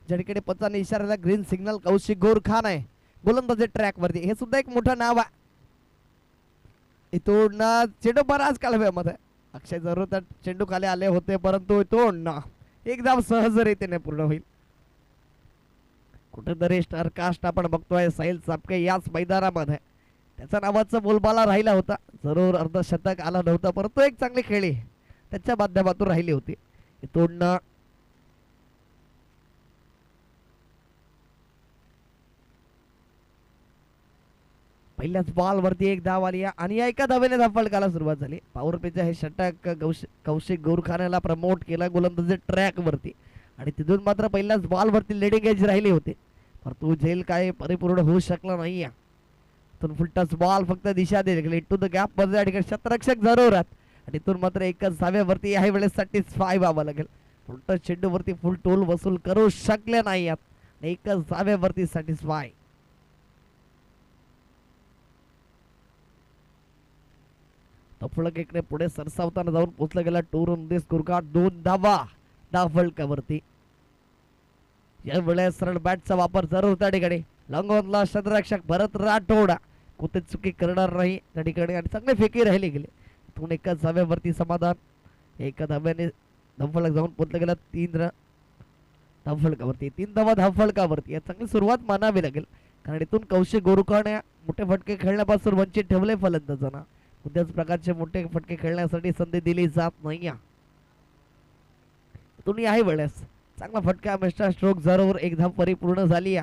ज्या ठिकाणी पंचांनी इशारा ग्रीन सिग्नल कौशिक गोरखान आहे गोलंदाजी ट्रॅक वरती, हे सुद्धा एक मोठं नाव आहे. इथून चेंडू बराच कालव्यामध्ये अक्षय जरूर त्या चेंडू खाली आले होते, परंतु इथून एकदम सहजरीतीने पूर्ण होईल. कुठेतरी स्टारकास्ट आपण बघतोय साहिल सापके याच मैदानामध्ये, त्याच्या नावाचं बोलबाला राहिला होता. जरूर अर्धशतक आला नव्हता, परंतु एक चांगली खेळी त्याच्या माध्यमातून राहिली होती. इथून पहिल्याच बॉल वरती एक धाव आली आणि एका धावेने धाव फलकाला सुरुवात झाली. पॉवर प्लेचं हे षटक कौशिक गोरखानेला प्रमोट केला गोलंदाजी ट्रॅक वरती आणि तिथून मात्र पहिल्याच बॉल वरती लेडिंग एज राहिली होती, परंतु झेल काय परिपूर्ण होऊ शकला नाही. फुलटच बॉल फक्त दिशा दिली टू द गॅप मध्ये आणि क्षेत्ररक्षक जरूरात आणि इथून मात्र एकच धाव्यावरती ह्या वेळेस सॅटिस्फाय व्हावं लागेल. फुलटच चेंडू वरती फुल टोल वसूल करू शकले नाही, एकच धाव्यावरती सॅटिस्फाय. तफळक एकने पुढे सरसावताना जाऊन पोहोचला गेला टूरून दिस गुरगाट 2 धावा धाव फलकावरती. या वेळेस सरळ बॅटचा वापर जरूर त्या ठिकाणी लॉंगॉनला क्षेत्ररक्षक भरत राठोड कुठे चुकी करणार नाही त्या ठिकाणी आणि चांगले फेकी राहिले गेले. इथून एकाच धाव्यावरती समाधान, एका धाव्याने धावफलक जाऊन पोहोचला गेला 3 धावफलकावरती, 3 धावा धावफलकावरती. या चांगली सुरुवात मानावी लागेल, कारण इथून कौशिक गोरखाने मोठे फटके खेळण्यापासून वंचित ठेवले फलंदाजांना. कुठल्याच प्रकारचे मोठे फटके खेळण्यासाठी संधी दिली जात नाही. इथून याही वेळेस चांगला फटका मिस्टर स्ट्रोक जरूर एक धाव परिपूर्ण झाली.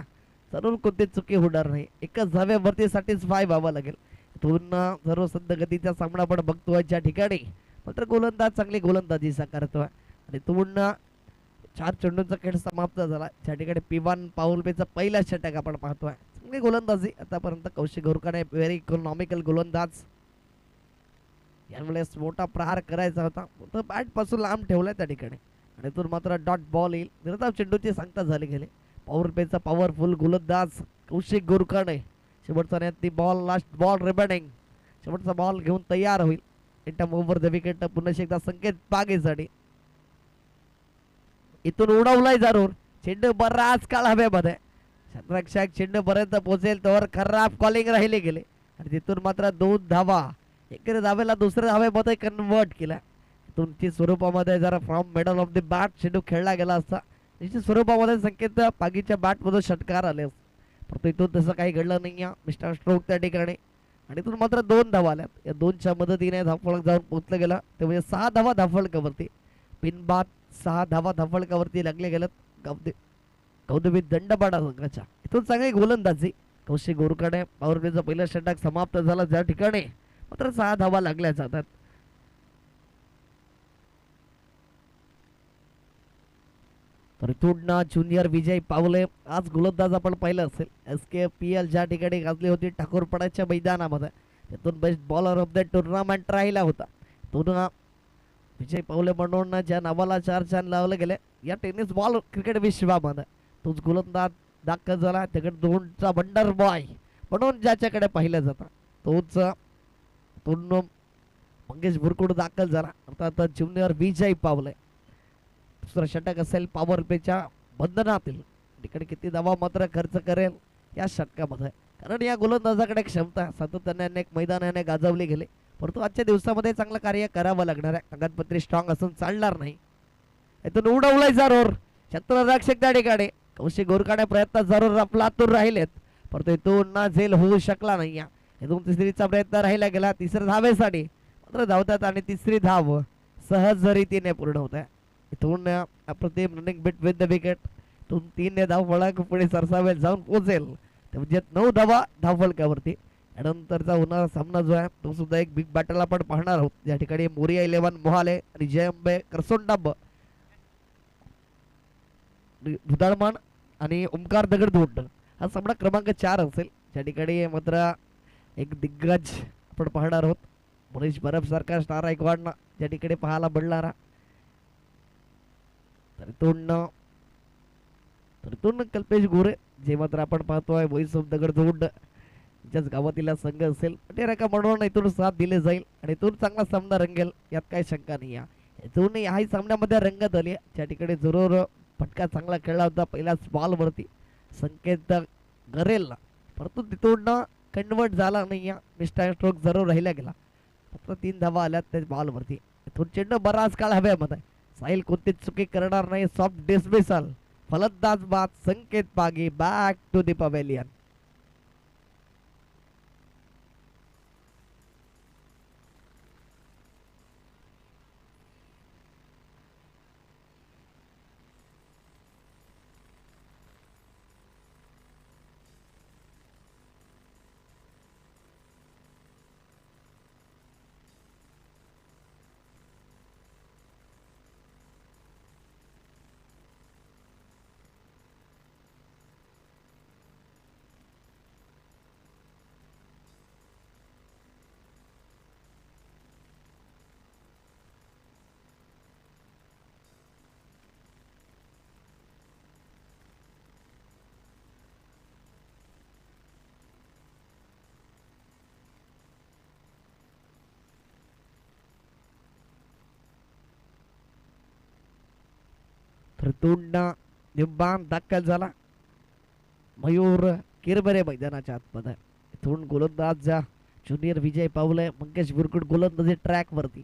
जरूर कोणती चुकी होणार नाही, एकच धाव्यावरती सॅटिस्फाय व्हावं लागेल. इथून जरूर सद्द गतीचा सामना आपण बघतोय ज्या ठिकाणी मात्र गोलंदाज चांगली गोलंदाजी साकारतोय आणि इथून 4 चेंडूंचा खेळ समाप्त झाला. ज्या ठिकाणी पिवान पाऊलपेचा पहिला षटक आपण पाहतोय. चांगली गोलंदाजी आतापर्यंत कौशिक गोरखाने, व्हेरी इकॉनॉमिकल गोलंदाज. यावेळेस मोठा प्रहार करायचा होता, बॅट पासून लांब ठेवलाय त्या ठिकाणी आणि इथून मात्र डॉट बॉल येईल. निर्धाव चेंडूची सांगता झाली गेली. पॉवर प्लेचा पॉवरफुल गोलंदाज कौशिक गोरखाने शेवटचा ती बॉल लास्ट बॉल रिबॅटिंग शेवटचा बॉल घेऊन तयार होईल. इंटम ओव्हर द विकेट पुन्हा एकदा संकेत बागेसाठी इथून उडवलाय जरूर चेंडू बराच काळ हवेमध्ये. क्षेत्ररक्षक चेंडू पर्यंत पोहोचेल तर खराब कॉलिंग राहिले गेले आणि तिथून मात्र 2 धावा एका धावेला दुसऱ्या धावेमध्ये कन्वर्ट केला. तुमची स्वरूपामध्ये जरा from middle of the bat चेंडू खेळला गेला असता निश्चित स्वरूपामध्ये संकेत पागीच्या बॅट मधून षटकार आले, परंतु इथून तसं काही घडलं नाही. मिस्टर स्ट्रोक त्या ठिकाणी आणि इथून मात्र 2 धावा आल्यात. या 2च्या मदतीने धावफलक जाऊन पोहोचलं गेलं, ते म्हणजे 6 धावा धावफलकावरती. पिनबाद 6 धावा धावफलकावरती लागले गेलेत कौतुबित दंडपाडा संघाच्या. इथून चांगली गोलंदाजी कौशिक गोरखाने. पॉवर प्लेचा पहिला षटक समाप्त झाला ज्या ठिकाणी मात्र 6 धावा लागल्या जातात. तर इथून ज्युनियर विजय पावले आज गोलंदाज आपण पाहिलं असेल SKPL ज्या ठिकाणी गाजली होती ठाकूरपडाच्या मैदानामध्ये, त्यातून best bowler of the tournament राहिला होता. तो विजय पावले म्हणून ज्या नावाला 4 छान लावले गेले या टेनिस बॉल क्रिकेट विश्वामध्ये तोच गोलंदाज दाखल झाला. त्याकडे 2चा वंडर बॉय म्हणून ज्याच्याकडे पाहिलं जातं तोच मंगेश बुरकुड दाखल झाला, अर्थात ज्युनियर विजय पावले. दुसरा षटक असेल पॉवर प्लेच्या बंधनातील, तिकडे किती धावा मात्र खर्च करेल या षटकामध्ये, कारण या गोलंदाजाकडे क्षमता सातत्याने अनेक मैदानाने गाजवली गेली, परंतु आजच्या दिवसामध्ये चांगलं कार्य करावं लागणार आहे. कागदपत्री स्ट्रॉंग असून चालणार नाही. इथून उडवलाय जरूर क्षेत्ररक्षक त्या ठिकाणी कौशिक गोरखाने प्रयत्न जरूर आपलातून राहिलेत, परंतु इथून झेल होऊ शकला नाही. इथून तिसरीचा प्रयत्न राहिला गेला, तिसऱ्या धावेसाठी मात्र धावतात आणि तिसरी धाव सहज रीतीने पूर्ण होत आहे. इथून अप्रतिम रनिंग बिटवीन द विकेट, इथून 3 धाव फलक पुढे सरसावेल जाऊन पोहोचेल, म्हणजे 9 धावा धावफलकावरती. यानंतरचा होणारा सामना जो आहे तो सुद्धा एक बिग बॅटल आपण पाहणार आहोत, ज्या ठिकाणी मोरिया 11 मोहाले आणि जयंबे करसोंडाब भुदाळमान आणि ओमकार दगडधोंड हा सामना क्रमांक 4 असेल, ज्या ठिकाणी मात्र एक दिग्गज आपण पाहणार आहोत. मनीष बरफ सारखा स्टार ऐकवाड ज्या ठिकाणी पाहायला मिळणारा. तर कल्पेश गोरे जे मात्र आपण पाहतोय व्हॉइस ऑफ दगडधोंड ज्याच गावातील संघ असेल का म्हणून इथून साथ दिले जाईल आणि इथून चांगला सामना रंगेल यात काही शंका नाही. इथून याही सामन्यामध्ये रंगत आली, ज्या ठिकाणी जरूर फटका चांगला खेळला होता पहिल्याच बॉलवरती संकेत गरेलला, परंतु तिथून कन्वर्ट झाला नाही. मिस्टर स्ट्रोक जरूर राहिला गेला. फक्त 3 धावा आल्या त्या बॉलवरती. इथून चेंडू बराच काळ हव्यामध्ये. साहिल कोणतीच चुकी करणार नाही. Soft dismissal. फलंदाज बाद Sanket Pagi. Back to the pavilion. ऋतुंड निब्बान दाखल झाला मयूर किरबरे मैदानाच्या आतमध्ये. इथून गोलंदाज ज्युनियर विजय पावले मंगेश बिरकुट गोलंदाजी ट्रॅक वरती.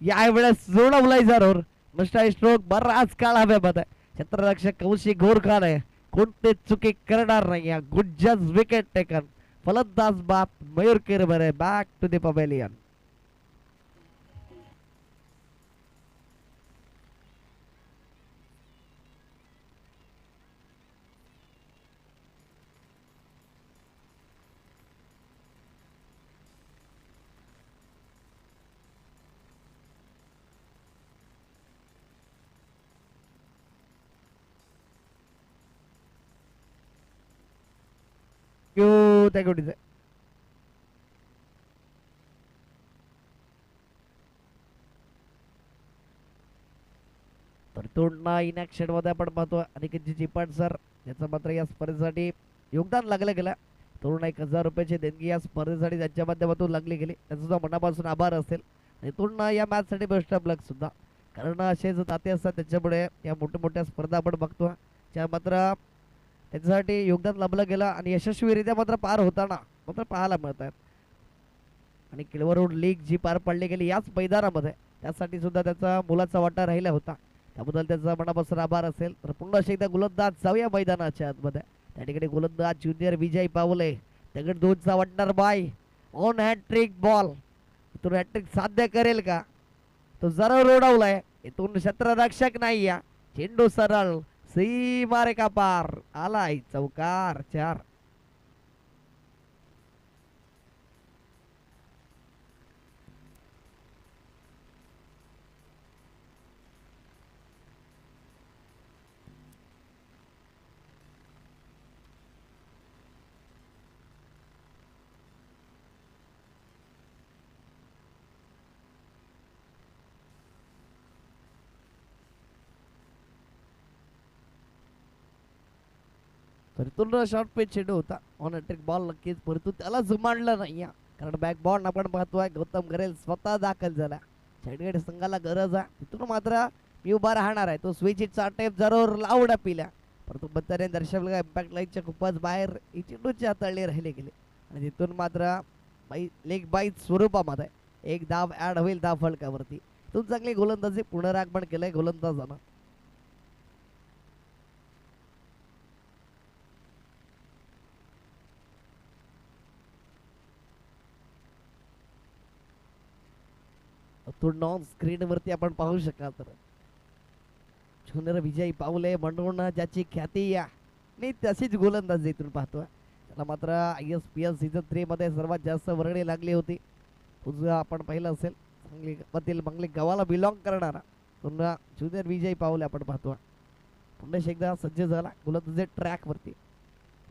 यावेळेस जोडवलाय जरूर मिस्टर स्ट्रोक बराच काळ हव्यामध्ये. क्षेत्ररक्षक कौशिक गोरखाने कोणते चुकी करणार नाही. Good just wicket taken. फलंदाज बाद Mayur Kirbare. Back to the pavilion. त्या गोटीचे तर तोंडना इनॅक्शन मध्ये आपण पाहतो अनिकेतजी चिपाट सर याचं मात्र या स्पर्धेसाठी योगदान लागलं गेलं. तरुण 1000 रुपयाची देणगी या स्पर्धेसाठी त्यांच्या माध्यमातून लागली गेली. त्यांचा सुद्धा मनापासून आभार असेल. तरुण या मॅच साठी बेस्ट ऑफ लक सुद्धा, कारण असेच ताते असतात त्याच्यामुळे या मोठ्या स्पर्धा आपण बघतो त्या मात्र त्याच्यासाठी योगदान लाभलं गेलं आणि यशस्वीरित्या मात्र पार होताना मात्र पाहायला मिळत आहेत. आणि किल्वरोड लीग जी पार पडली गेली याच मैदानामध्ये त्यासाठी सुद्धा त्याचा मोलाचा वाटा राहिला होता. त्याबद्दल त्याचा मनापासून आभार असेल. तर पुन्हा एकदा गोलंदाज जाऊया मैदानाच्या आतमध्ये. त्या ठिकाणी गोलंदाज ज्युनियर विजय पावले दगड 2चा wonder by on hat-trick ball. इथून हॅट्रिक साध्य करेल का? तो जरूर उडवलाय. इथून क्षेत्ररक्षक नाही या चेंडू सरळ सीमारेखा पार आलाय. चौकार 4. तर इथून शॉर्ट पिच चेंडू होता ऑन हॅट्रिक बॉल नक्कीच, परंतु त्याला जुमानलं नाही. कारण बॅक बॉल आपण पाहतोय गौतम गरेल स्वतः दाखल झाला. चेंडगड संघाला गरज आहे. तिथून मात्र मी उभा राहणार आहे. तो स्विचचा टेप जरूर लावडा पिल्या, परंतु बत्ताने दर्शवलं का इम्पॅक्ट लाईनच्या खूपच बाहेर चेंडूच्या हाताळले राहिले गेले. आणि तिथून मात्र लेग बाईट स्वरूपामध्ये एक धाव ऍड होईल धाव फलकावरती. तिथून चांगली गोलंदाजी पुनरागमन केलंय गोलंदाजानं. नॉन स्क्रीन वरती आपण पाहू शकाल तर ज्युनियर विजय पावले म्हणून ज्याची ख्याती या नाही तशीच गोलंदाजी इथून पाहतोय. त्याला मात्र ISPL सीझन 3 मध्ये सर्वात जास्त वर्गणी लागली होती. आपण पाहिलं असेल सांगली मंगली गावाला बिलॉंग करणारा पुन्हा ज्युनियर विजय पावले आपण पाहतोय. पुन्हा एकदा सज्ज झाला गोलंदाजी ट्रॅक वरती.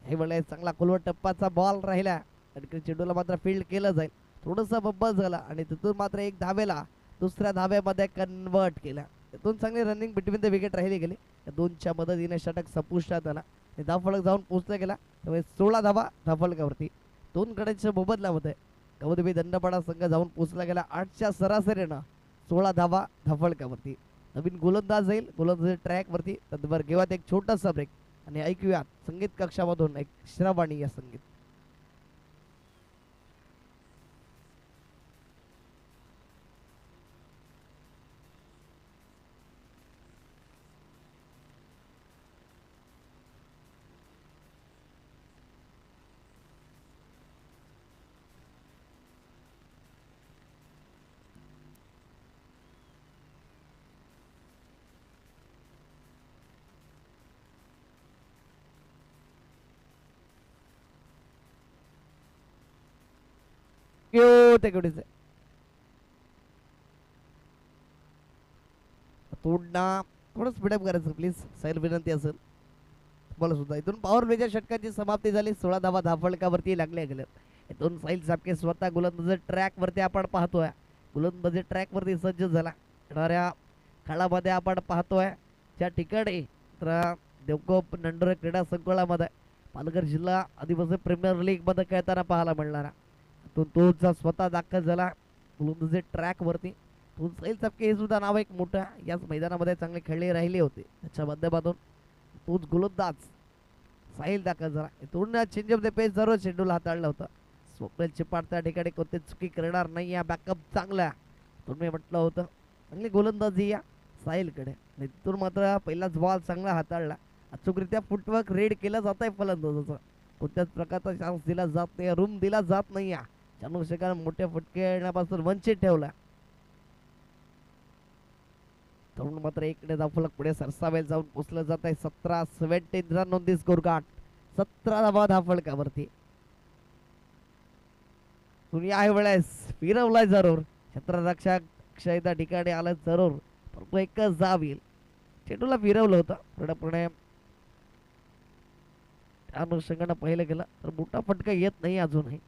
हे वेळेस चांगला कोलवट टप्पाचा बॉल राहिला आणि चेंडूला मात्र फील्ड केलं जाईल. थोडंसं बब्बल झाला आणि तिथून मात्र एक धावेला दुसऱ्या धाव्यामध्ये कन्वर्ट केला. तिथून चांगली रनिंग बिटवीन द विकेट राहिली गेली. या दोनच्या मदतीने षटक संपुष्टात आला. धावफलक जाऊन पोहोचला गेला. त्यामुळे 16 धावा धावफलकावरती. 2 गड्यांच्या मोबदल्यामध्ये कबड्डी दंडपाडा संघ जाऊन पोहोचला गेला 8च्या सरासरीनं 16 धावा धावफलकावरती. नवीन गोलंदाज येईल गोलंदाज ट्रॅक वरती तद्वर घेऊयात एक छोटासा ब्रेक आणि ऐकूयात संगीत कक्षामधून एक श्रावणीय संगीत. क्यूट आहे तोडणं थोडं स्पीडअप करायचं प्लीज साईल विनंती असेल तुम्हाला सुद्धा. इथून पॉवर प्लेच्या षटकाची समाप्ती झाली. 16 धावा धाफळकावरती लागल्या गेल्या. इथून साईल सापके स्वतः गोलंदाज ट्रॅक वरती आपण पाहतोय. गोलंदाज ट्रॅक वरती सज्ज झाला. येणाऱ्या काळामध्ये आपण पाहतोय ज्या ठिकाणी तर देवकोप नंडोरे क्रीडा संकुलामध्ये पालघर जिल्हा आदिवासी प्रीमियर लीग मध्ये खेळताना पाहायला मिळणार. तो स्वतः दाखल झाला गोलंदाजी ट्रॅक वरती. साईल सापके हे सुद्धा नाव एक मोठं याच मैदानामध्ये चांगले खेळले राहिले होते. त्याच्या माध्यमातून तोच गोलंदाज साहिल दाखल झाला. इथून चेंज ऑफ द पेस जरूर चेंडूला हाताळला होता. स्वप्नील चिपाड त्या ठिकाणी कोणती चुकी करणार नाही. या बॅकअप चांगला तुम्ही म्हटलं होतं चांगली गोलंदाजी या साहिलकडे. तिथून मात्र पहिलाच बॉल चांगला हाताळला. अचूकरित्या फुटवर्क रेड केलं जात आहे फलंदाजाचं. कोणत्याच प्रकारचा चान्स दिला जात नाही. रूम दिला जात नाही. या चंद्रशेखर मोठ्या फटके येण्यापासून वंचित ठेवला. तरुण मात्र इकडे धावफलक पुढे सरसावेल जाऊन पोचलं जात आहे. 17-17 रन नोंदी स्कोर गाठ 17 धावा धावफलकावरती. या वेळेस फिरवलाय जरूर क्षेत्ररक्षक अक्षय त्या ठिकाणी आलं जरूर परंतु एकच धाव येईल. चेंडूला फिरवलं होतं पूर्णपणे त्या अनुषंगाने पाहिलं गेलं तर मोठा फटका येत नाही अजूनही.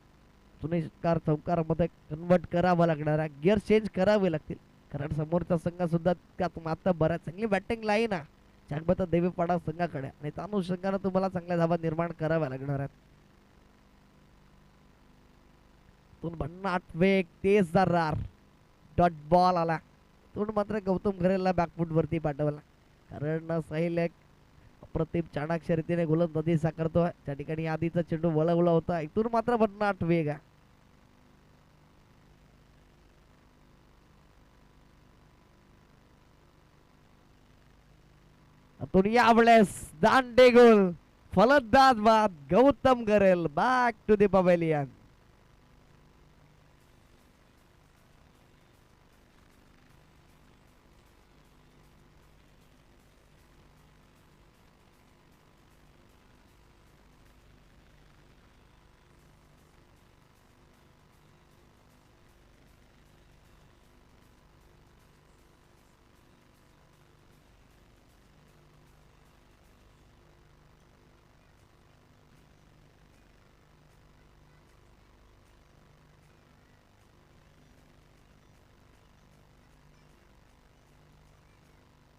जुने षटकार चौकारामध्ये कन्वर्ट करावा लागणार आहे. गिअर चेंज करावे लागतील कारण समोरचा संघ सुद्धा त्यात मात्र बऱ्याच चांगली बॅटिंग लाईन आहे जागबत देवीपाडा संघाकडे आणि त्या अनुषंगाने तुम्हाला चांगल्या धावा निर्माण कराव्या लागणार आहेत. भन्नाट वेग तेज दरार डॉट बॉल आला. तोंड मात्र गौतम घरेला बॅकफूट वरती पाठवला कारण साहिल एक अप्रतिम चाणाक्ष रीतीने गोलंदाजी साकारतोय. त्या ठिकाणी आधीचा चेंडू वळवला होता. इथून मात्र भन्नाट वेग आहे. यावेळेस दांडे गोल फलंदाज बाद Gautam Gharel back to the pavilion.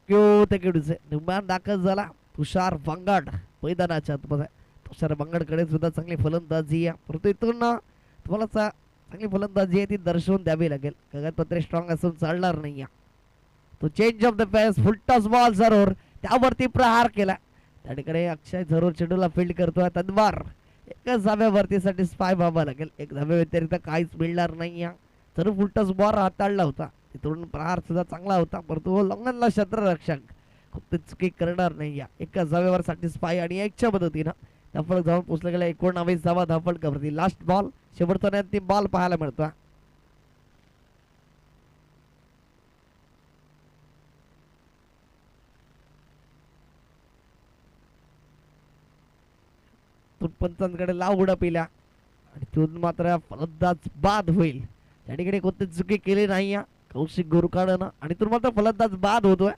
निर्माण दाखल झाला तुषार वांगड मैदानाच्या आतमध्ये. तुषार वांगडकडे सुद्धा चांगली फलंदाजी आहे परंतु इथून तुम्हाला चांगली फलंदाजी आहे ती दर्शवून द्यावी लागेल. कागदपत्रे स्ट्रॉंग असून चालणार नाही. तो change of the pace full toss ball जरूर त्यावरती प्रहार केला. त्या ठिकाणी अक्षय जरूर चेंडूला फील्ड करतोय. तद्वार एकच धाव्यावरती सॅटिस्फाय व्हावं लागेल. एक धाव्या व्यतिरिक्त काहीच मिळणार नाही. जरूर फुलटॉस बॉल हाताळला होता. तिथून प्रहार सुद्धा चांगला होता परंतु लॉंगनला क्षेत्ररक्षक खूप चुकी करणार नाही. एकाच धाव्यावर सॅटिस्फाय आणि एकच्या मदतीनं धावफलक जाऊन पोचला गेला. 19 धावा धावफलकावरती. लास्ट बॉल शेवटचा अंतिम बॉल पाहायला मिळतो. पंचांकडे लाव उडा पिल्या आणि तिथून मात्र फलंदाज बाद होईल. त्या ठिकाणी कोणती चुकी केली नाही कौशिक गोरकाडनं आणि इथून मात्र फलंदाज बाद होतोय.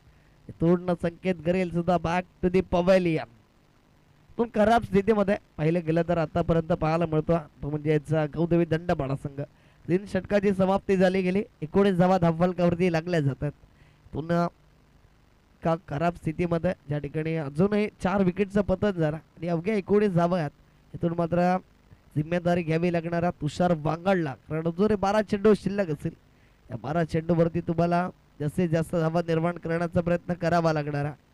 इथून संकेत करेल सुद्धा बॅक टू दी पवेलियन. पण खराब स्थितीमध्ये पाहिलं गेलं तर आतापर्यंत पाहायला मिळतो तो म्हणजे याचा गौदेवी दंडपाडा संघ. 3 षटकाची समाप्ती झाली गेली. 19 धावा धावफलकावरती लागल्या जातात. पुन्हा का खराब स्थितीमध्ये ज्या ठिकाणी अजूनही 4 विकेटचं पतन झाला आणि अवघ्या 19 धावा आहेत. इथून मात्र जिम्मेदारी घ्यावी लागणारा तुषार वांगडला कारण अजून 12 चेंडू शिल्लक असेल. या 12 चेंडूवरती तुम्हाला जास्तीत जास्त धावा निर्माण करण्याचा प्रयत्न करावा लागणार आहे.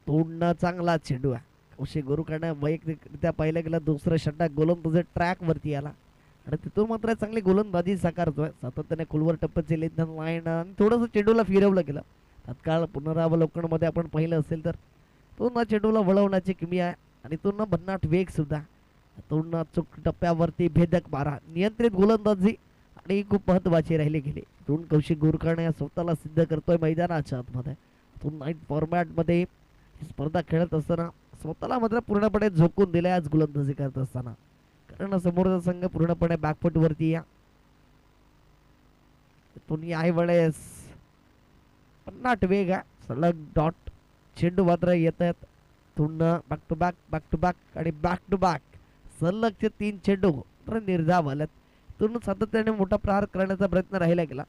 तोडणं चांगला चेंडू आहे. कौशिक गुरुकडनं वैयक्तिकरित्या पाहिलं गेलं दुसरं षटक गोलंदाजी ट्रॅक वरती आला आणि तिथून मात्र चांगली गोलंदाजी साकारतोय. सातत्याने खोलवर टप्प्याची लाईन आणि थोडंसं चेंडूला फिरवलं गेलं. तत्काळ पुनरावलोकन मध्ये आपण पाहिलं असेल तर तो न चेंडूला वळवण्याची किमी आहे आणि तो न भन्नाट वेग सुद्धा. तो न चूक टप्प्यावरती भेदक मारा नियंत्रित गोलंदाजी आणि खूप महत्वाची राहिली गेली. दोन कौशिक गुरकर्णे स्वतःला सिद्ध करतोय मैदानाच्या आतमध्ये. तो नाईट फॉर्मॅट मध्ये स्पर्धा खेळत असताना स्वतःला मात्र पूर्णपणे झोकून दिले आज गोलंदाजी करत असताना. कारण समोरचा संघ पूर्णपणे बॅकफुट वरती या आहे वेळेस पन्नाट वेग आहे सलग डॉट चेंडू मात्र येत आहेत. पुन्हा बॅक टू बॅक आणि बॅक टू बॅक सलगचे 3 चेंडू निर्धाव आलेत. तुन सातत्याने मोठा प्रहार करण्याचा प्रयत्न राहिला गेला.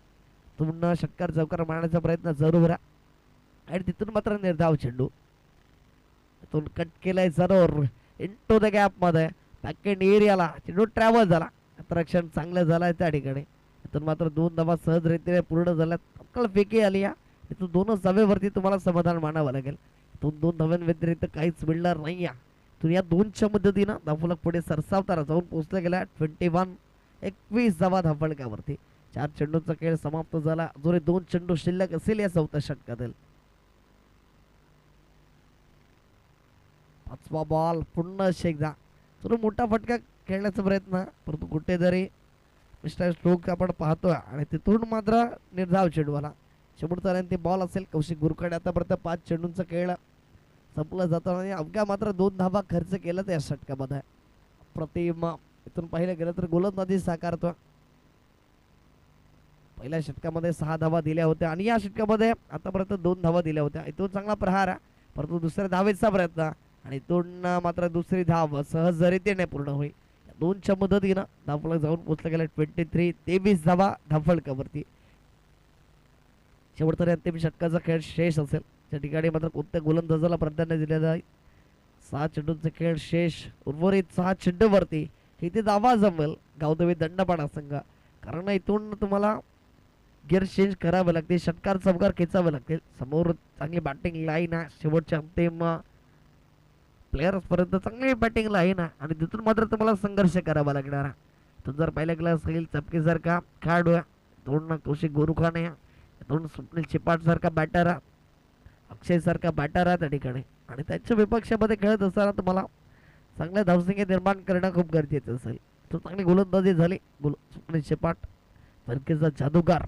पुन्हा षटकार चौकार मारण्याचा प्रयत्न जरूर आहे आणि तिथून मात्र निर्धाव चेंडू कट केलाय जरूर इंटू द गॅप मध्ये पॅकेट एरियाला चेंडू ट्रॅव्हल झाला. अट्रॅक्शन चांगलं झालंय त्या ठिकाणी. इथून मात्र 2 धावा सहजरीतीने पूर्ण झाल्यात. तत्काळ फेकी आली या इथून 2 धावेवरती तुम्हाला समाधान मानावं लागेल. इथून 2 धाव्यांव्यतिरिक्त काहीच मिळणार नाही या. या 2च्या मदतीनं धावफलक पुढे सरसावताना जाऊन पोहोचला गेला 21 धावा धावफलकावरती. 4 चेंडूंचा खेळ समाप्त झाला. अजून 2 चेंडू शिल्लक असेल या 4थ्या षटकातील. 5वा बॉल पुन्हा शेकदा थोडा मोठा फटका खेळण्याचा प्रयत्न परंतु कुठेतरी मिस्टर स्ट्रोक आपण पाहतोय आणि तिथून मात्र निर्धाव चेंडू आला. शेवटचा ते बॉल असेल कौशिक गुरकडे. आतापर्यंत 5 चेंडूंचा खेळ संपला जातो आणि अवघ्या मात्र 2 धावा खर्च केला त्या षटकामध्ये. प्रतिम इथून पाहिलं गेलं तर गोलंदाजी साकारतो. पहिल्या षटकामध्ये 6 धावा दिल्या होत्या आणि या षटकामध्ये आतापर्यंत 2 धावा दिल्या होत्या. इथून चांगला प्रहार आहे परंतु दुसऱ्या धावेचा प्रयत्न आणि इथून मात्र दुसरी धाव सहजरीतीने पूर्ण होईल. 2च्या मदतीनं धावफलक जाऊन पोहोचला गेला 23 धावा धावफलकावरती. शेवटचा अंतिम षटकाचा खेळ शेष असेल त्या ठिकाणी मात्र कोणत्या गोलंदाजाला प्राधान्य दिलेलं आहे. 6 चेंडूंचा खेळ शेष. उर्वरित 6 चेंडूवरती इथे धावा जमेल गावदेवी दंडपाडा संघ. कारण इथून तुम्हाला गिअर चेंज करावे लागते. षटकार चौकार खेचावे लागतील. समोर चांगली बॅटिंग लाईन आहे. शेवटच्या अंतिम प्लेयर्स पर्यंत चांगली बॅटिंग लाईन आहे आणि तिथून मात्र तुम्हाला संघर्ष करावा लागणार आहे. तुम्ही जर पाहिलं गेलं असेल चपकेसारखा खेळाडू आहे. दोन कौशिक गोरुखाने दोन स्वप्नील चिपाट सारखा बॅटर आहे. अक्षय सारखा बॅटर आहे त्या ठिकाणी आणि त्यांच्या विपक्षामध्ये खेळत असताना तुम्हाला चांगल्या धावसंख्या निर्माण करणं खूप गरजेचं असेल. तो चांगली गोलंदाजी झाली. स्वप्नील चिपाट फरकेचा जादूगार.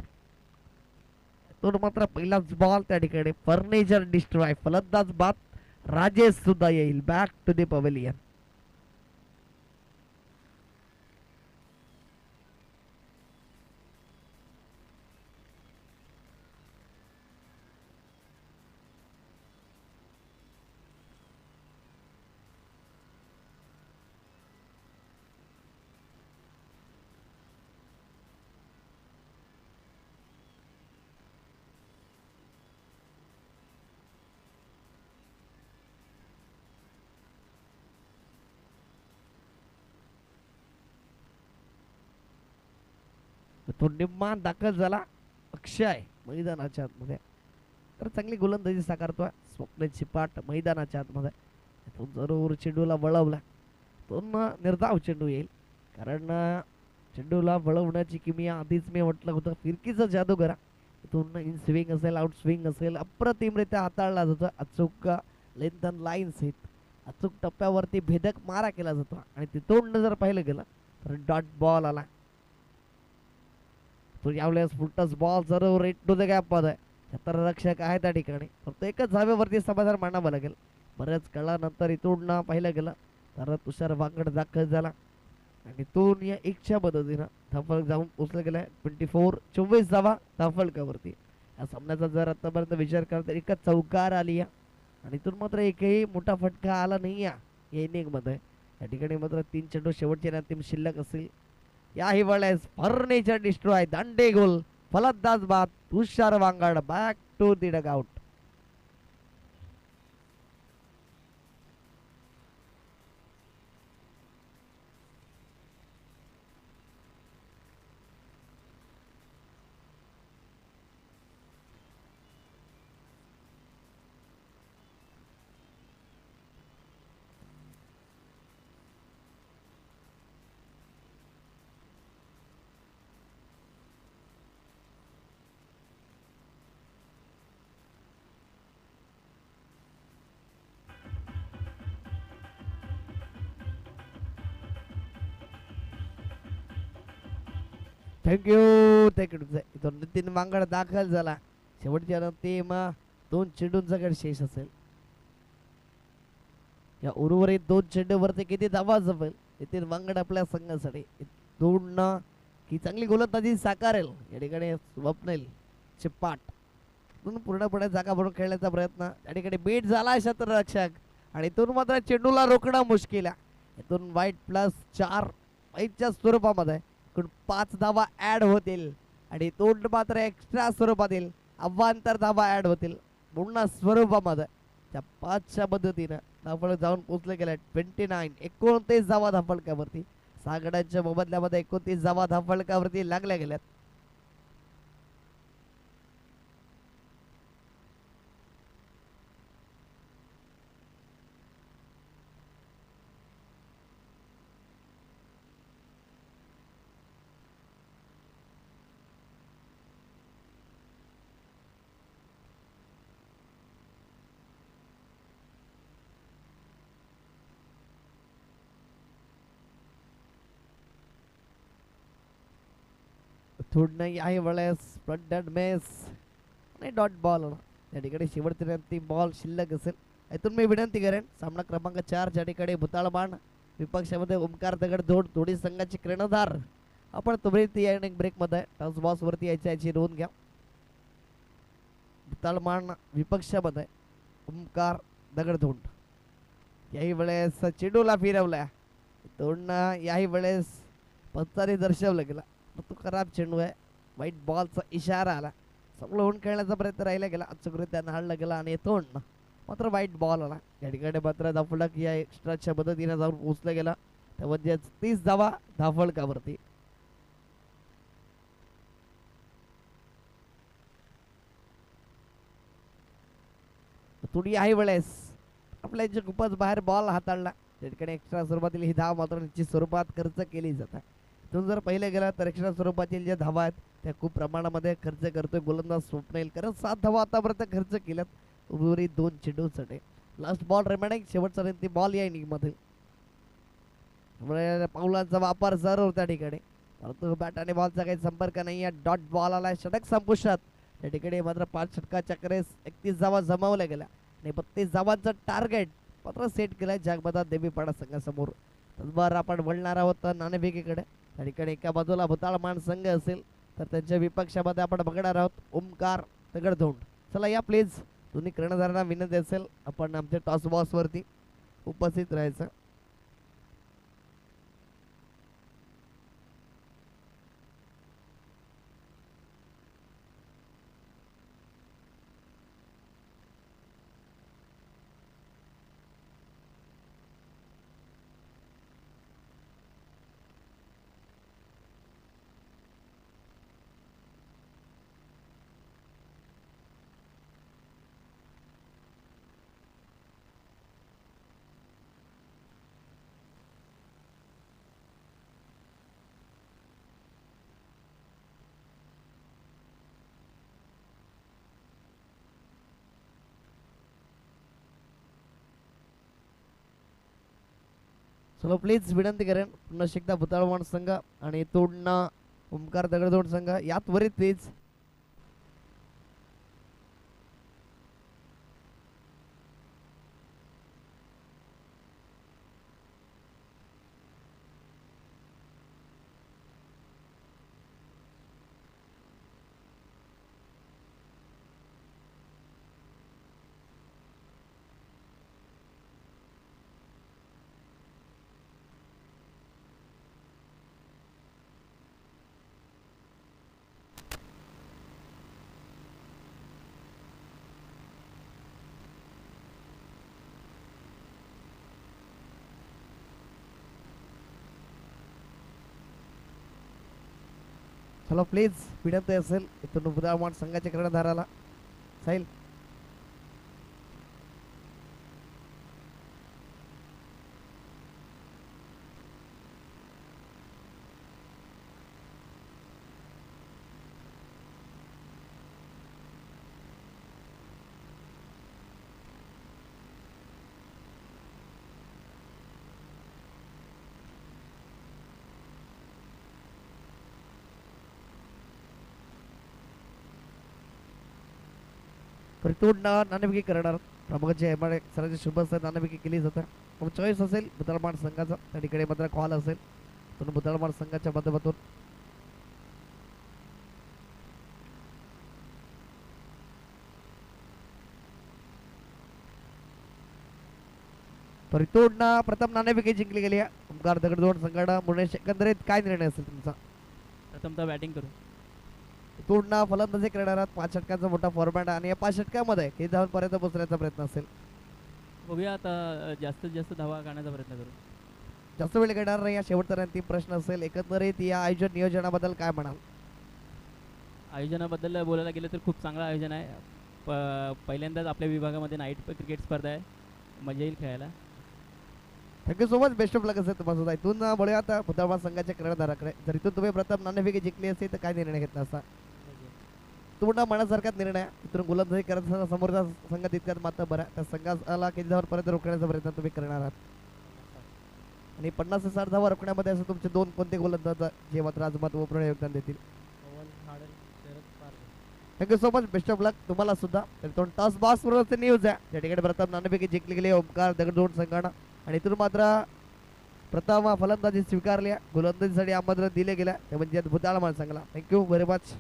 तो मात्र पहिलाच बॉल त्या ठिकाणी फर्निचर डिस्ट्रॉय. फलंदाज बाद राजेश सुद्धा येईल बॅक टू द पवेलियन. तो निम्मा दाखल झाला अक्षय मैदानाच्या आतमध्ये. तर चांगली गोलंदाजी साकारतोय स्वप्नील चिपाट मैदानाच्या आतमध्ये. तो जरूर चेंडूला वळवला. तो निर्धाव चेंडू येईल कारण चेंडूला वळवण्याची किमिया आधीच मी म्हटलं होतं. फिरकीचा जादूगार. इथून इन स्विंग असेल आउट स्विंग असेल अप्रतिमरित्या हाताळला जातो. अचूक लेंथ अँड लाईन सहित अचूक टप्प्यावरती भेदक मारा केला जातो आणि तिथून जर पाहिलं गेलं तर डॉट बॉल आला. तो यावेळेस फुटस बॉल जरूर इंटू द गॅप मध्ये. क्षेत्ररक्षक आहे त्या ठिकाणी फक्त एकच धावेवरती समाधान मानावं लागेल. बऱ्याच काळानंतर इथून पाहिलं गेलं तर तुषार वांगड दाखल झाला आणि इथून या 1च्या मदतीनं धावफलक जाऊन पोचला गेलाय 24 धावा धावफलकावरती. या सामन्याचा जर आतापर्यंत विचार करता एकच चौकार आली या आणि इथून मात्र एकही मोठा फटका आला नाही या इनिंग मध्ये. या ठिकाणी मात्र 3 चेंडू शेवटचे आणि अंतिम शिल्लक असेल. याही वेळेस फर्निचर डिस्ट्रॉय दांडे गोल फलंदाज बाद Tushar Wangad back to the dugout. Thank you thank you. इथून नितीन वांगड दाखल झाला. शेवटच्या अंतिम 2 चेंडूंचा गड शेष असेल. या उर्वरित 2 चेंडूवरती किती धावा जमेल नितीन वांगड आपल्या संघासाठी. 2 की चांगली गोलंदाजी साकारेल या ठिकाणी स्वप्नेल चिपाट. पूर्णपणे जागा भरून खेळण्याचा प्रयत्न या ठिकाणी बीट झाला क्षेत्ररक्षक आणि इथून मात्र चेंडूला रोखणं मुश्किल आहे. इथून वाईट +4 वाईटच्या स्वरूपामध्ये 5 धावा ऍड होतील आणि इथून मात्र एक्स्ट्रा स्वरूपातील अवांतर धावा ऍड होतील पूर्ण स्वरूपामध्ये. त्या 5च्या मदतीनं धावफलक जाऊन पोहोचले गेले 29 धावा धावफलकावरती. 6 गड्यांच्या मोबदल्यामध्ये 29 धावा धावफलकावरती लागल्या गेल्यात. थोडं याही वेळेस फ्रंट मेस आणि डॉट बॉल या ठिकाणी शेवटची ती बॉल शिल्लक असेल. इथून मी विनंती करेन सामना क्रमांक 4 ज्या ठिकाणी भुताळबाण विपक्षामध्ये ओमकार दगडधोड दोन्ही संघाचे कर्णधार आपण तुम्ही ती इनिंग ब्रेक मध्ये टॉस बॉक्स वरती याची नोंद घ्या. भुताळबाण विपक्षामध्ये ओमकार दगडधोड याही वेळेस चेंडूला फिरवल्या. दोन याही वेळेस पंचाने दर्शवलं गेला तो खराब चेंडू आहे. वाईट बॉलचा इशारा आला. सगळं होऊन खेळण्याचा प्रयत्न राहिला गेला अचूकरित्या हाणला गेला आणि तोंड मात्र वाईट बॉल आला. या ठिकाणी मात्र धावफलक या एक्स्ट्राच्या मदतीने जाऊन पोहोचला गेला. म्हणजे 30 धावा धावफलकावरती. थोडी आहे वेळेस आपल्या खूपच बाहेर बॉल हाताळला. त्या ठिकाणी एक्स्ट्रा स्वरूपातील ही धाव मात्र निश्चित स्वरूपात खर्च केली जातात. इथून जर पहिले गेला तर एक्स्ट्रा स्वरूपातील ज्या धावा आहेत त्या खूप प्रमाणामध्ये खर्च करतोय गोलंदाज स्वप्नेल. कारण 7 धावा आतापर्यंत खर्च केल्यात उर्वरित 2 चेंडूंसाठी. लास्ट बॉल रिमेनिंग शेवटचा ती बॉल या इनिंग मध्ये. पाऊलांचा वापर जरूर त्या ठिकाणी परंतु बॅट आणि बॉलचा काही संपर्क नाही आहे. डॉट बॉल आला षटक संपुष्टात. त्या ठिकाणी मात्र 5 षटकाच्या करेस 31 धावा जमावल्या गेल्या आणि 32 धावांचं टार्गेट मात्र सेट केलंय जगबदा देवीपाडा संघासमोर. तसबार आपण वळणार आहोत नाणेफेकीकडे. त्या ठिकाणी एका बाजूला भुताळबाण संघ असेल तर त्यांच्या विपक्षामध्ये आपण बघणार आहोत ओमकार दगडधोंड. चला या प्लीज दोन्ही कर्णधारांना विनंती असेल आपण आमच्या टॉस बॉक्स वरती उपस्थित राहायचं. चलो प्लीज विनंती करेन पुन्हा एकदा भुताळबाण संघ आणि तोडणं ओमकार दगडधोंड संघ या त्वरित प्लीज. चला प्लीज विनंती असेल इथून बुधाळमाड संघाच्या कर्णधाराला साहिल. परितोड नाणेफेकी करणार प्रमुखांच्या एमआर सरांच्या शुभ नाणेफेकी केली जाते. मग चॉईस असेल बुधाळमाड संघाचा त्या ठिकाणी मात्र कॉल असेल तर बुधाळमाड संघाच्या माध्यमातून परितोडना प्रथम नाणेफेकी जिंकली गेली आहे. ओमकार दगडदोड संघानं मुळेश एकंदरीत काय निर्णय असेल तुमचा? प्रथमतः बॅटिंग करू. परितोडना फलंदाजी करणार आहात. 5 षटकांचा मोठा फॉर्मॅट आणि या 5 षटकामध्ये किती धावांपर्यंत पोहोचण्याचा प्रयत्न असेल? बघूया आता जास्तीत जास्त धावा काढण्याचा प्रयत्न करू. जास्त वेळ घेणार नाही. या शेवटचा अंतिम प्रश्न असेल. एकंदरीत या आयोजन नियोजनाबद्दल काय म्हणाल? आयोजनाबद्दल बोलायला गेलं तर खूप चांगलं आयोजन आहे. पहिल्यांदाच आपल्या विभागामध्ये नाईट क्रिकेट स्पर्धा आहे. मजा येईल खेळायला. Thank you so much. Best of luck असेल तुम्हाला सुद्धा. इथून बोलूया आता बुधाळमाड संघाच्या कर्णधाराकडे. जर इथून तुम्ही प्रथम नाणेफेकी जिंकली असती तर काय निर्णय घेतला असता? तुम्हाला मनासारखाच निर्णय आहे. इथून गोलंदाजी करत असताना समोरचा संघ तितक्यात मात्र बरा त्या संघाला किती धावांपर्यंत रोखण्याचा प्रयत्न तुम्ही करणार आहात? आणि 50 ते 60 धावा रोखण्यामध्ये असं तुमचे दोन कोणते गोलंदाज जे मात्र आज महत्त्वपूर्ण योगदान देतील? Thank you so much. Best of luck तुम्हाला सुद्धा. तर दोन टॉस बॉक्स बरोबरचे न्यूज आहे त्या ठिकाणी प्रथम नाणेफेकी जिंकली गेली ओमकार दगडदोड संघानं आणि इथून मात्र प्रथम फलंदाजी स्वीकारली. गोलंदाजीसाठी आमंत्रण दिले गेले ते म्हणजे बुधाळमाड संघाला. Thank you very much.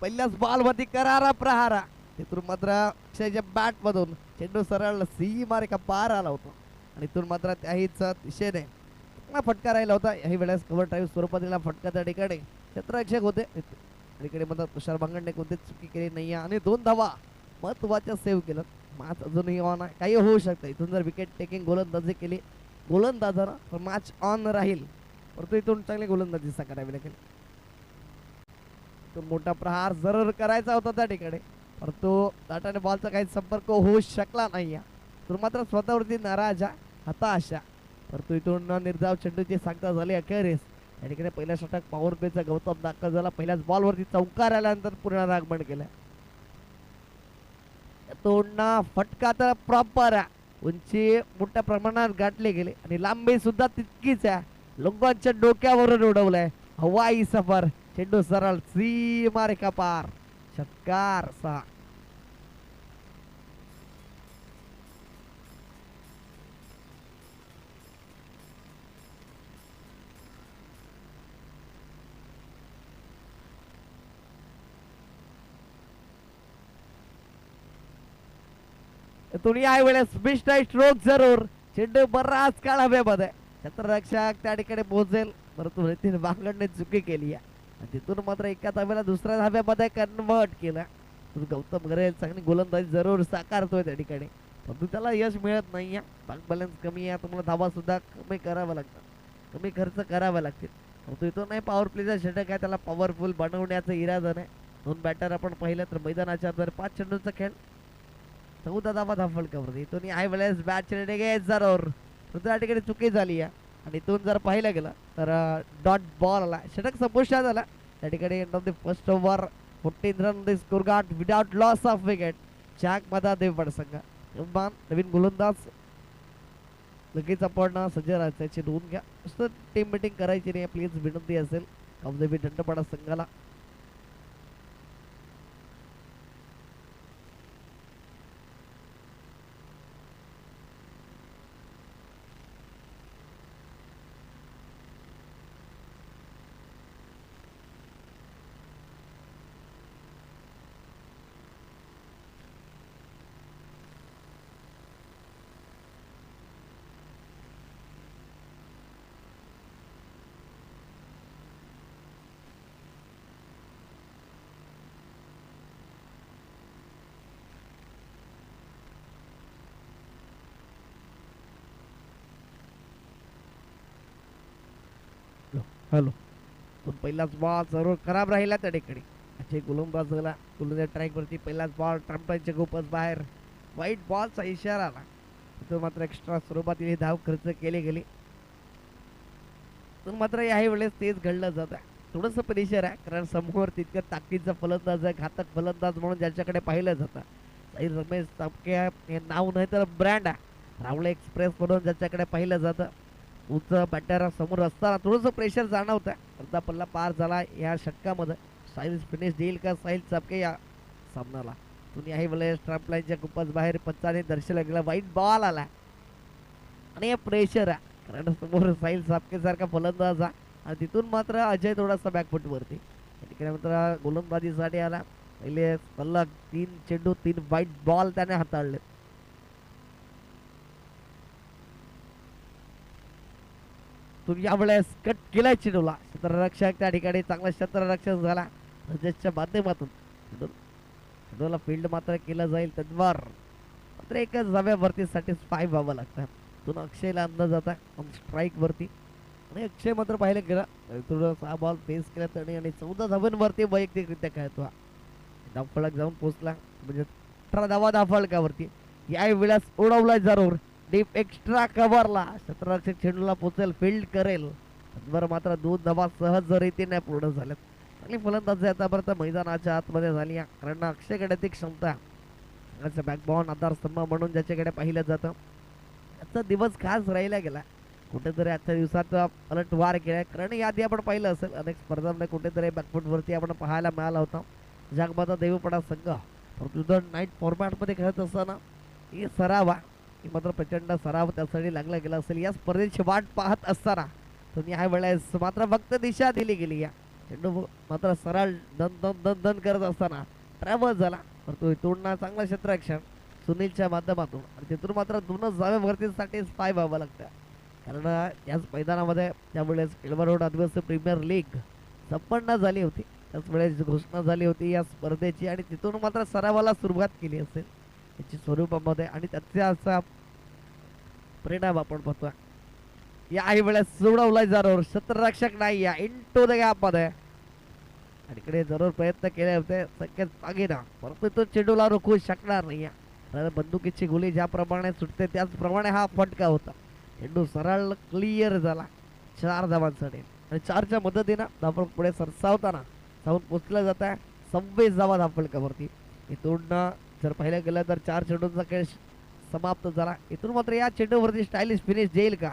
पहिल्याच बॉल वरती करारा प्रहारा तिथून मात्र अक्षयच्या बॅट मधून चेंडू सरळ सीमारेखा पार आला होता आणि इथून मात्र त्याहीच दिशेने फटका राहिला होता. याही वेळेस कव्हर ड्राईव्ह स्वरूपातील फटका त्या ठिकाणी क्षेत्ररक्षक होते. इकडे मात्र तुषार भांगडने कोणतीच चुकी केली नाही आणि 2 धावा महत्वाच्या सेव्ह केलं. मॅच अजूनही ऑन आहे. काही होऊ शकतं. इथून जर विकेट टेकिंग गोलंदाजी केली गोलंदाजानं तर मॅच ऑन राहील. परंतु इथून चांगली गोलंदाजी करावी लागेल. तो मोठा प्रहार जरूर करायचा होता त्या ठिकाणी परंतु दाटाने बॉलचा काही संपर्क होऊ शकला नाही. तर मात्र स्वतःवरती नाराज हताशा परंतु इथून निर्धाव चेंडूची सांगता झाली अखेरीस. या ठिकाणी पहिल्या षटक पॉवर प्लेचा गौतम दाखल झाला. पहिल्याच बॉलवरती चौकार आल्यानंतर पूर्ण आगमन केलं. तोडणा फटका तर प्रॉपर उंची मोठ्या प्रमाणात गाठले गेले आणि लांबी सुद्धा तितकीच आहे. लोकांच्या डोक्यावरून उडवलंय. हवाई सफर चेंडू सरळ सीमारेखा पार. षटकार 6. तुम्ही वेळेस मिस्ड स्ट्रोक जरूर चेंडू बराच काळ हवेमध्ये क्षेत्ररक्षक त्या ठिकाणी पोहोचेल परंतु नितीन बांगडने चुकी केली आहे. तिथून मात्र एका धाब्याला दुसऱ्या धाब्यामध्ये कन्वर्ट केलं. गौतम घरेल चांगली गोलंदाजी जरूर साकारतोय त्या ठिकाणी परंतु त्याला यश मिळत नाही. बॅक बॅलन्स कमी आहे. तुम्हाला धावा सुद्धा कमी करावा लागतात. कमी खर्च करावा लागतील. परंतु इथून नाही पॉवर प्लेचा षटक आहे त्याला पॉवरफुल बनवण्याचा इरादा नाही. 2 बॅटर आपण पाहिलं तर मैदानाच्या अंदर 5 चेंडूंचा खेळ 14 धावा फलकावरती. इथून आहे वेळेस बॅट चेंडू जरूर त्या ठिकाणी चुकी झाली आहे आणि इथून जर पाहिलं गेलं तर डॉट बॉल आला. षटक संपुष्टात आला त्या ठिकाणी. End of the first over 14 run the score guard without loss of wicket. चाक मधा देवगड संघ नवीन गोलंदाज लगेच आपण सज्ज राहायची नोंद घ्या. नुसतं टीम मीटिंग करायची नाही प्लीज विनंती असेल. कमदेवी दंडपाडा संघाला हॅलो, पण पहिलाच बॉल जरूर खराब राहिला त्या ठिकाणी. अजय गोलंदाजाला गोलंदाज ट्रॅक वरती पहिलाच बॉल ट्रम्पांच्या खूपच बाहेर. वाईट बॉलचा इशारा आला. तो मात्र एक्स्ट्रा स्वरूपातील ही धाव खर्च केली गेली. पण मात्र याही वेळेस तेच घडलं जात आहे. थोडंसं प्रेशर आहे, कारण समोर तितकं ताकदीचा फलंदाज आहे, घातक फलंदाज म्हणून ज्याच्याकडे पाहिलं जातं. साई रमेश चापके हे नाव नाही तर ब्रँड आहे. रावळे एक्सप्रेस म्हणून ज्याच्याकडे पाहिलं जातं. उंच बॅटर समोर असताना थोडंसं प्रेशर जाणवतं. अर्धा पल्ला पार झाला या षटकामध्ये. साहिल फिनिश देईल का साहिल चापके या सामनाला? तुम्ही याही वेळेस ट्रम्प लाईनच्या खूपच बाहेर पंचाने दर्शवला गेला. वाईट बॉल आला आणि हे प्रेशर आहे, कारण समोर साहिल चापके सारखा फलंदाज आहे. आणि तिथून मात्र अजय थोडासा बॅकफुट वरती. त्या ठिकाणी मात्र गोलंदाजीसाठी आला. पहिले सलग 3 चेंडू 3 वाईट बॉल त्याने हाताळले. तुम्ही यावेळेस कट केलाय चेंडूला. क्षेत्ररक्षक त्या ठिकाणी चांगला क्षेत्ररक्षक झाला रजतच्या माध्यमातून. चेंडूला फील्ड मात्र केलं जाईल तद्वार. मात्र एकच जाव्यावरती सॅटिस्फाय व्हावं लागतं. तुला अक्षयला अंदाज जाता स्ट्राईक वरती. आणि अक्षय मात्र पाहिलं गेलं थोडं 6 बॉल फेस केला त्याने आणि 14 धावांवरती वैयक्तिकरित्या खेळतो. धावफलक जाऊन पोहोचला म्हणजे 18 धावा धावफलकावरती. या वेळेस उडवला जरूर डीप एक्स्ट्रा कव्हरला. क्षेत्ररक्षक चेंडूला पोहोचेल, फील्ड करेल. बरं मात्र 2 धावा सहज रीतीने पूर्ण झाल्यात. चांगली फलंदाजी आतापर्यंत मैदानाच्या आतमध्ये झाली आहे, कारण अक्षयकडे ती क्षमता बॅकबॉन आधारस्तंभ म्हणून ज्याच्याकडे पाहिलं जातं. आजचा दिवस खास राहिला गेला. कुठेतरी आजच्या दिवसात पलटवार केलाय, कारण याआधी आपण पाहिलं असेल अनेक स्पर्धांमध्ये कुठेतरी बॅकफुटवरती आपण पाहायला मिळाला होता. जगबाचा देवपडा संघ परंतु नाईट फॉर्मॅटमध्ये खेळत असताना ही सराव ही मात्र प्रचंड सराव त्यासाठी लागला गेला असेल. या स्पर्धेची वाट पाहत असताना तुम्ही ह्या वेळेस मात्र फक्त दिशा दिली गेली. या चेंडू मात्र सरळ दन दन दन दन करत असताना ट्रॅव्हल झाला, परंतु इथून चांगला क्षेत्ररक्षण सुनीलच्या माध्यमातून. आणि तिथून मात्र 2 जाव्यावरतीसाठी स्पाय व्हावं लागतं, कारण याच मैदानामध्ये त्यावेळेस एल्वर रोड आदिवासी प्रीमियर लीग संपन्न झाली होती. त्याच वेळेस घोषणा झाली होती या स्पर्धेची आणि तिथून मात्र सरावाला सुरुवात केली असेल याची स्वरूपामध्ये. आणि त्याचा परिणाम आपण पाहतोय. याही वेळेस सोडवलाय जरूर क्षेत्ररक्षक नाही या इंटू द गॅप मध्ये. आणि इकडे जरूर प्रयत्न केले होते संकेत पागीना, परंतु तो चेंडूला रोखू शकणार नाही. बंदुकीची गोळी ज्याप्रमाणे सुटते त्याचप्रमाणे हा फटका होता. चेंडू सरळ क्लिअर झाला 4 धावांसाठी. आणि 4च्या मदतीनं धावफल पुढे सरसावताना जाऊन पोचलं जात आहे 26 धावा धावफलकावरती. इथून जर पाहिलं गेलं तर 4 चेंडूंचा खेळ समाप्त झाला. इथून मात्र या चेंडूवरती स्टायलिश फिनिश देईल का?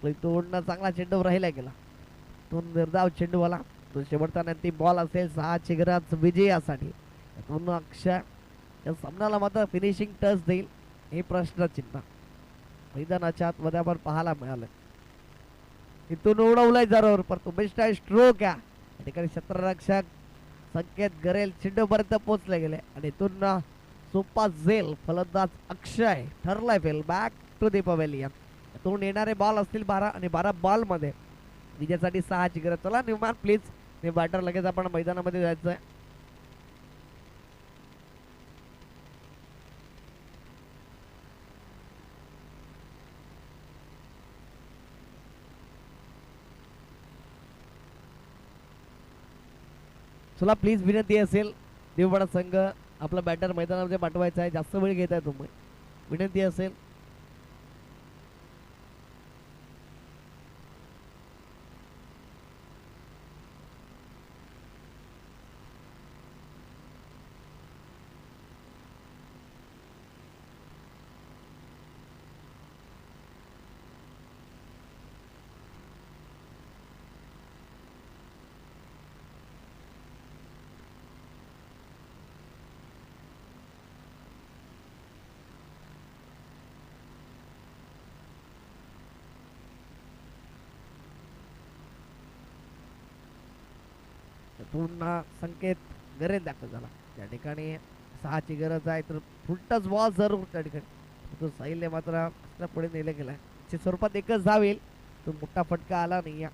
इथून चांगला चेंडू राहिला गेला. इथून निर्धाव चेंडूवाला तो शेवटचा अंतिम बॉल असेल 6 गरज विजयासाठी. इथून अक्षय या सामन्याला मात्र फिनिशिंग टच देईल हे प्रश्नचिन्ह मैदानाच्या आतमध्ये आपण पाहायला मिळालं. इथून उडवलाय जरूर परंतु बेस्ट स्ट्रोक या ठिकाणी क्षेत्ररक्षक संकेत गरेल चेंडूपर्यंत पोहोचले गेले. आणि इथून सोपा झेल फलंदाज अक्षय ठरलाय fail back to the pavilion. इथून येणारे बॉल असतील 12 आणि 12 बॉल मध्ये विजयासाठी 6 गरज. चला न्यूमॅन प्लीज मी बॅटर लगेच आपण मैदानामध्ये जायचं आहे. चला प्लीज विनंती असेल देववाडा संघ आपला बॅटर मैदानामध्ये पाठवायचा आहे. जास्त वेळ घेत आहे तुम्ही, विनंती असेल. पुन्हा संकेत गरेल दाखल झाला. त्या ठिकाणी 6ची गरज आहे तर फुलटच बॉल जरूर त्या ठिकाणी तो साहिलने मात्र पुढे नेले गेलाय. स्वरूपात एकच धाव येईल, तो मोठा फटका आला नाही.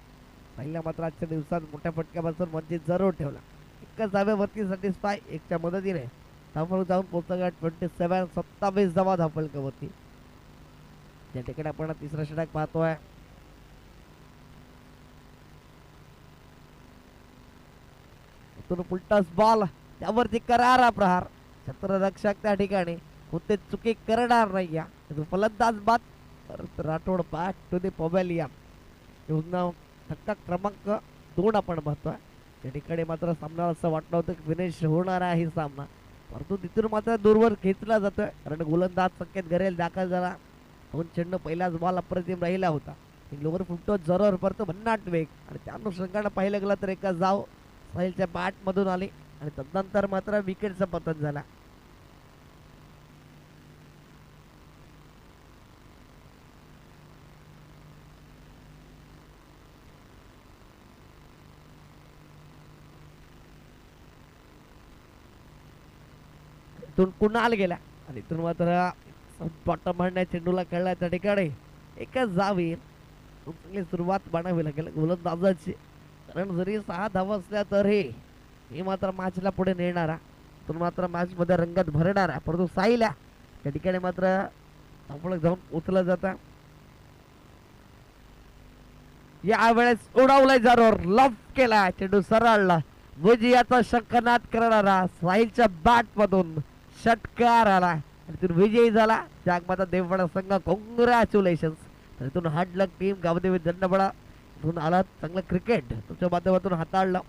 साहिलने मात्र आजच्या दिवसात मोठ्या फटक्यापासून वंचित जरूर ठेवला. एकच धाव्यावरती सॅटिस्फाय एकच्या मदतीने धावफलक जाऊन पोहोचला 27 धावा धावफलकावरती. त्या ठिकाणी आपण तिसरा षटक पाहतोय. इथून फुलटॉस बॉल, त्यावरती करारा प्रहार. क्षेत्ररक्षक त्या ठिकाणी कोणते चुकी करणार नाही. या इथून फलंदाज बाद, परत Rathod back to the pavilion. येऊन धक्का क्रमांक 2 आपण बघतोय. त्या ठिकाणी मात्र सामन्याला असं वाटलं होतं की फिनिश होणार आहे ही सामना, परंतु तिथून मात्र दूरवर खेचला जातोय. कारण गोलंदाज संकेत घरेल दाखल झाला. 2 चेंडू पहिलाच बॉल अप्रतिम राहिला होता. लोवर फुटतो जरूर परत भन्नाट वेग, आणि त्या अनुषंगाने पाहिलं गेलं तर एका जाव साहिलच्या बॅट मधून आली आणि तदनंतर मात्र विकेटचं पतन झाला. इथून कुणाल गेला आणि इथून मात्र बॉटम म्हणण्या चेंडूला खेळला. त्या ठिकाणी एकच जावी, चांगली सुरुवात बनावी लागेल गोलंदाजाची. कारण जरी 6 धावा असल्या तरी हे मात्र मॅचला पुढे नेणारा, इथून मात्र मॅच मध्ये रंगत भरणारा. परंतु साईला त्या ठिकाणी मात्र आपण जाऊन उचललं जातं. यावेळेस उडवलाय जरूर, लफ केला चेंडू सरळला. विजयाचा शंखनाद करणारा साहिलच्या बॅट मधून षटकार आला, तिथून विजयी झाला जागमाता देववाडा संघ. कॉंग्रॅच्युलेशन. इथून हार्ड लक टीम गावदेवी दंडबडा. इथून आला चांगलं क्रिकेट तुमच्या माध्यमातून हाताळलं,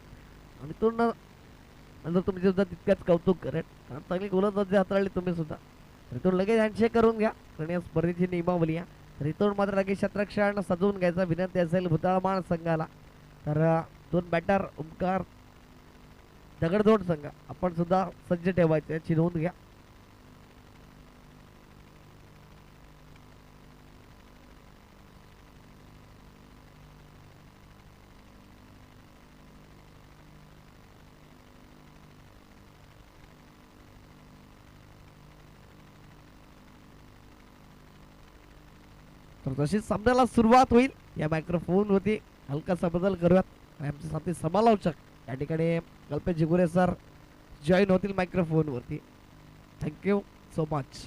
आणि इथून नंतर तुम्ही सुद्धा तितक्याच कौतुक करेल, कारण चांगली गोलंदाजी हाताळली तुम्ही सुद्धा. इथून लगेच हँडशेक करून घ्या, कारण या स्पर्धेची नियमावली आहे. तर इथून मात्र लगेच क्षेत्ररक्षण सजवून घ्यायचा विनंती असेल भुताळमाळ संघाला. तर 2 बॅटर ओमकार दगडधोड संघ आपण सुद्धा सज्ज ठेवायचे याची नोंद घ्या. तर तशीच सामन्याला सुरुवात होईल. या मायक्रोफोन होती हलकासा बदल करूयात. आमचे साथी समालोचक या ठिकाणी कल्पेश जिगुरे सर जॉईन होतील मायक्रोफोन वरती. Thank you so much.